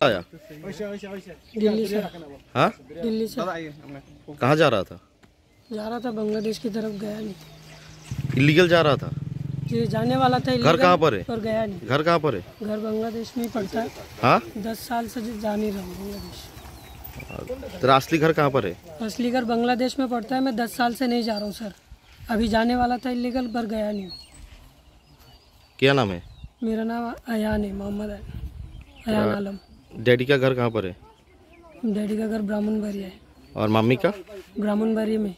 आया दिल्ली से। हाँ, दिल्ली से कहाँ जा रहा था? बांग्लादेश की तरफ, गया नहीं। इलीगल जा रहा था? जी, जाने वाला था। घर कहाँ पर है? पर गया नहीं। घर कहाँ पर है? घर बांग्लादेश में ही पड़ता है। हाँ, 10 साल से जा नहीं रहा हूँ बांग्लादेश। तेरा असली घर कहाँ पर है? असली घर बांग्लादेश में पड़ता है। मैं 10 साल से नहीं जा रहा हूँ सर। अभी जाने वाला था इलीगल, पर गया नहीं। क्या नाम है? मेरा नाम अयान है, मोहम्मद अयान आलम। डैडी का घर कहाँ पर है? डैडी का घर ब्राह्मणबाड़ी है। और मम्मी का? ब्राह्मणबाड़ी में।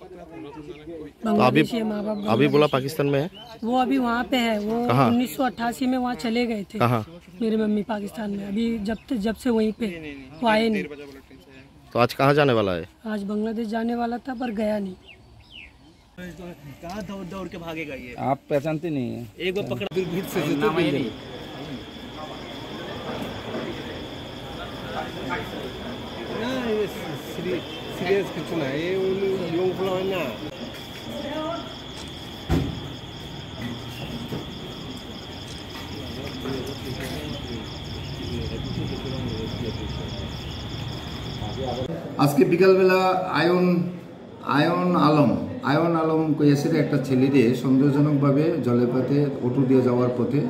तो अभी माँ बाप अभी बोला पाकिस्तान में है? वो अभी वहाँ पे है। वो 1988 में वहाँ चले गए थे। कहाँ? मेरी मम्मी पाकिस्तान में। अभी जब से वहीं पे, वो आए नहीं। तो आज कहाँ जाने वाला है? आज बांग्लादेश जाने वाला था, पर गया नहीं। कहाँ दौड़ दौड़ के भागेगा ये? आप पहचानते नहीं है? एक बार पकड़ा भीड़ से ना, ये सीरियस कुछ ना, ये योग फ्लो है ना। আজকে বিকালবেলা আয়ন আলম কইয়াছেন একটা ছেলেরে সন্দেহজনকভাবে জলেপথে অটো দিয়ে যাওয়ার পথে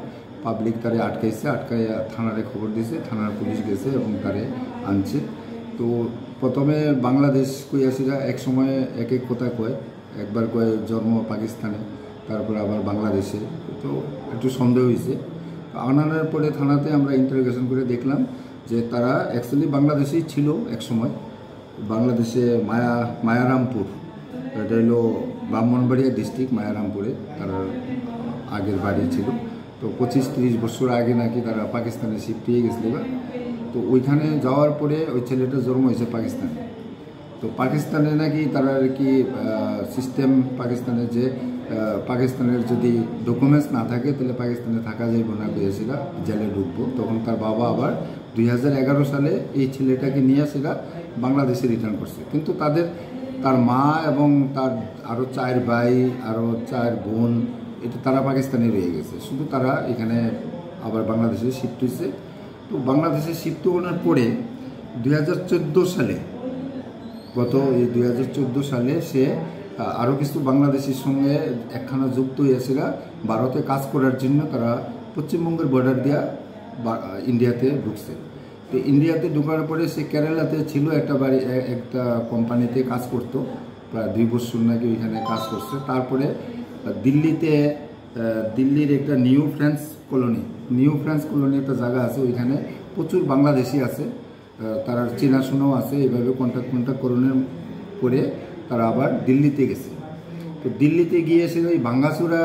পাবলিক তারে আটকাইয়া থানারে খবর দিয়েছে। থানার পুলিশ গেছে এবং তারে আনছে। তো প্রথমে বাংলাদেশ কইয়াছিরা এক সময় এক কথা কয়, একবার কয় জন্ম পাকিস্তানে, তারপর আবার বাংলাদেশে। তো একটু সন্দেহ হয়েছে। আনানোর পরে থানাতে আমরা ইন্টারোগেশন করে দেখলাম যে তারা অ্যাকচুয়ালি বাংলাদেশেই ছিল এক সময়। বাংলাদেশে মায়ারামপুর, এটা হলো ব্রাহ্মণবাড়িয়া ডিস্ট্রিক্ট, মায়ারামপুরে তার আগের বাড়ি ছিল। তো 25-30 বছর আগে নাকি তারা পাকিস্তানে শিফট হয়ে গেছিল। তো ওইখানে যাওয়ার পরে ওই ছেলেটা জন্ম হয়েছে পাকিস্তানে। তো পাকিস্তানে নাকি তারা আর কি সিস্টেম পাকিস্তানের যে পাকিস্তানের যদি ডকুমেন্টস না থাকে তাহলে পাকিস্তানে থাকা যাইব না, পেয়েছিল জেলে ঢুকবো। তখন তার বাবা আবার 2011 সালে এই ছেলেটাকে নিয়ে সেটা বাংলাদেশে রিটার্ন করছে। কিন্তু তার মা এবং তার আরও 4 ভাই, আরও 4 বোন, এটা তারা পাকিস্তানে রয়ে গেছে। শুধু তারা এখানে আবার বাংলাদেশে শিফট হয়েছে। তো বাংলাদেশে শিফট হওয়ার পরে 2014 সালে, গত এই 2014 সালে সে আরও কিছু বাংলাদেশের সঙ্গে একখানা যুক্ত হয়েছিল ভারতে কাজ করার জন্য। তারা পশ্চিমবঙ্গের বর্ডার দিয়া ইন্ডিয়াতে ঢুকছে। তো ইন্ডিয়াতে ঢোকার পরে সে কেরালাতে ছিল একটা কোম্পানিতে কাজ করতো, প্রায় 2 বছর নাকি ওইখানে কাজ করছে। তারপরে দিল্লির একটা নিউ ফ্রান্স কলোনি একটা জায়গা আছে, ওইখানে প্রচুর বাংলাদেশি আছে, তারা চেনাশোনাও আছে। এইভাবে কন্ট্যাক্ট করানোর পরে তারা আবার দিল্লিতে গেছে। তো দিল্লিতে গিয়ে সে ওই ভাঙ্গাচুরা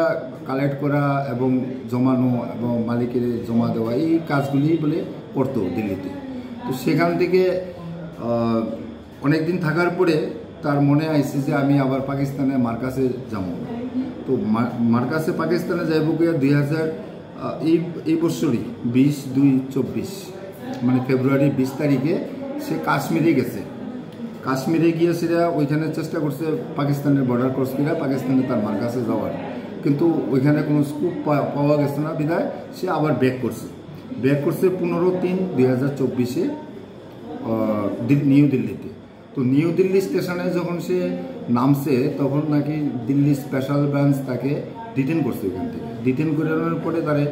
কালেক্ট করা এবং জমানো এবং মালিকের জমা দেওয়া, এই কাজগুলি বলে করতো দিল্লিতে। তো সেখান থেকে অনেকদিন থাকার পরে তার মনে আইছে যে আমি আবার পাকিস্তানে মার্কাসে যাবো। তো মার্কাসে পাকিস্তানে যাইব গিয়ে 2000 এই বছরই 20/2/24 মানে ফেব্রুয়ারি 20 তারিখে সে কাশ্মীরে গেছে। কাশ্মীরে গিয়ে সেটা ওইখানে চেষ্টা করছে পাকিস্তানের বর্ডার ক্রস করে পাকিস্তানে তার মার্কাসে যাওয়ার, কিন্তু ওইখানে কোনো স্কুপ পাওয়া গেছে না, বিধায় সে আবার ব্যাক করছে 15/3/2024 নিউ দিল্লিতে। তো নিউ দিল্লি স্টেশনে যখন সে নামছে তখন নাকি দিল্লি স্পেশাল ব্রাঞ্চ তাকে ডিটেন করছে। ওইখান থেকে ডিটেন করানোর পরে তারে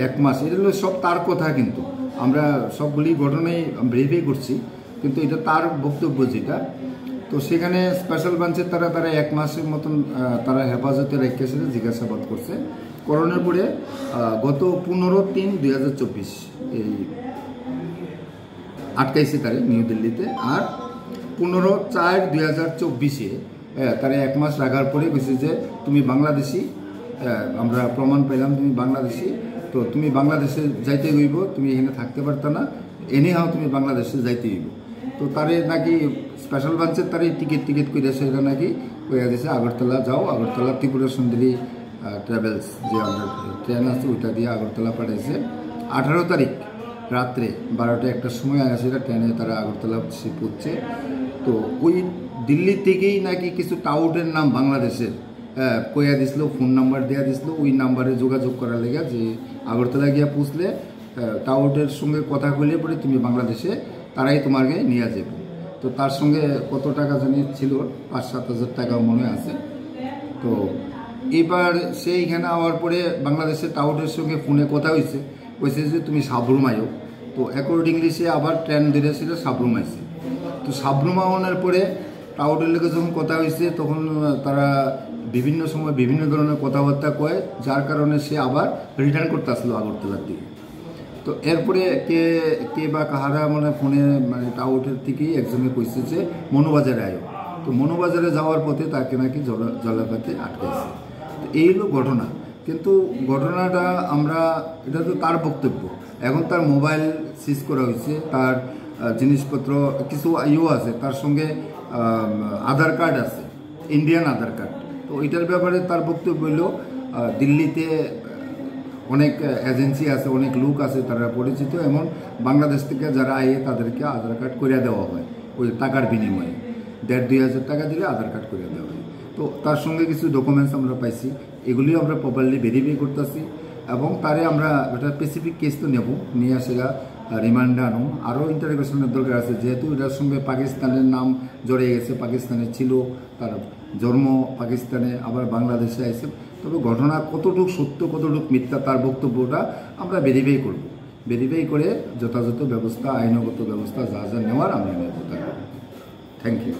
1 মাস, এটা হলো সব তার কথা, কিন্তু আমরা সবগুলি ঘটনাই ভেরিফাই করছি, কিন্তু এটা তার বক্তব্য যেটা। তো সেখানে স্পেশাল ব্রাঞ্চের তারা 1 মাসের মতন তারা হেফাজতে রেখে সেটা জিজ্ঞাসাবাদ করছে। করোনার পরে গত 15/3/2024 এই আটকাইছে তারে নিউ দিল্লিতে। আর 15/4/2024 তারা 1 মাস রাখার পরে গেছে যে তুমি বাংলাদেশি, আমরা প্রমাণ পেলাম তুমি বাংলাদেশি, তো তুমি বাংলাদেশে যাইতে হইব, তুমি এখানে থাকতে পারত না, এনিহাও তুমি বাংলাদেশে যাইতে হইব। তো তারে নাকি স্পেশাল ব্রাঞ্চের তারে টিকিট করে সেটা নাকি কইয়া দিয়েছে আগরতলা যাও, আগরতলা ত্রিপুরা সুন্দরী ট্রাভেলস যে আমাদের ট্রেন আছে ওইটা দিয়ে আগরতলা পাঠাইছে। 18 তারিখ রাত্রে 12টা-1টার সময় আসে ট্রেনে তারা আগরতলা পৌঁছছে। তো ওই দিল্লি থেকেই নাকি কিছু টাউটের নাম বাংলাদেশের কইয়া দিছিল, ফোন নাম্বার দেওয়া দিছিল, ওই নাম্বারে যোগাযোগ করার লেগে যে আগরতলা গিয়া পুষলে টাউটের সঙ্গে কথা বলে পরে তুমি বাংলাদেশে তারাই তোমাকে নিয়ে যাবে। তো তার সঙ্গে কত টাকা জানি ছিল, 5-7 হাজার টাকা মনে আছে। তো এবার সেইখানে আওয়ার পরে বাংলাদেশের টাউটের সঙ্গে ফোনে কথা হয়েছে, কইছে যে তুমি সাবরুম আয়ো। তো অ্যাকর্ডিংলি সে আবার ট্রেন ধরেছিল, সাবরুম আইছে। তো সাবরুম আওয়ানোর পরে টাউটের লোকের যখন কথা হয়েছে তখন তারা বিভিন্ন সময় বিভিন্ন ধরনের কথাবার্তা কয়, যার কারণে সে আবার রিটার্ন করতে আসলো আগরতলার দিকে। তো এরপরে কে বা কাহারা মানে ফোনে মানে টাউটের থেকেই একজনে কইছে যে মনোবাজারে আয়ো। তো মনোবাজারে যাওয়ার পথে তাকে নাকি জলাপাতে আটকাইছে। তো এই হলো ঘটনা। কিন্তু ঘটনাটা আমরা, এটা তো তার বক্তব্য। এখন তার মোবাইল সিজ করা হয়েছে, তার জিনিসপত্র কিছু আছে, তার সঙ্গে আধার কার্ড আছে, ইন্ডিয়ান আধার কার্ড। তো এটার ব্যাপারে তার বক্তব্য হলো দিল্লিতে অনেক এজেন্সি আছে, অনেক লোক আছে, তারা পরিচিত, এমন বাংলাদেশ থেকে যারা আয়ে তাদেরকে আধার কার্ড করে দেওয়া হয় ওই টাকার বিনিময়ে। 1,5-2 হাজার টাকা দিলে আধার কার্ড করে দেওয়া হয়। তো তার সঙ্গে কিছু ডকুমেন্টস আমরা পাইছি, এগুলিও আমরা প্রপারলি ভেরিফাই করতেছি এবং তারে আমরা একটা স্পেসিফিক কেস তো নেব, নিয়ে সেটা রিমান্ডে আনো। আরও ইন্টারোগেশনের দরকার আছে, যেহেতু এটার সঙ্গে পাকিস্তানের নাম জড়িয়ে গেছে, পাকিস্তানে ছিল, তার জন্ম পাকিস্তানে, আবার বাংলাদেশে আসে। তবে ঘটনা কতটুকু সত্য কতটুকু মিথ্যা তার বক্তব্যটা আমরা ভেরিফাই করব। ভেরিফাই করে যথাযথ ব্যবস্থা, আইনগত ব্যবস্থা যা যা নেওয়ার আমরা নেব। Thank you.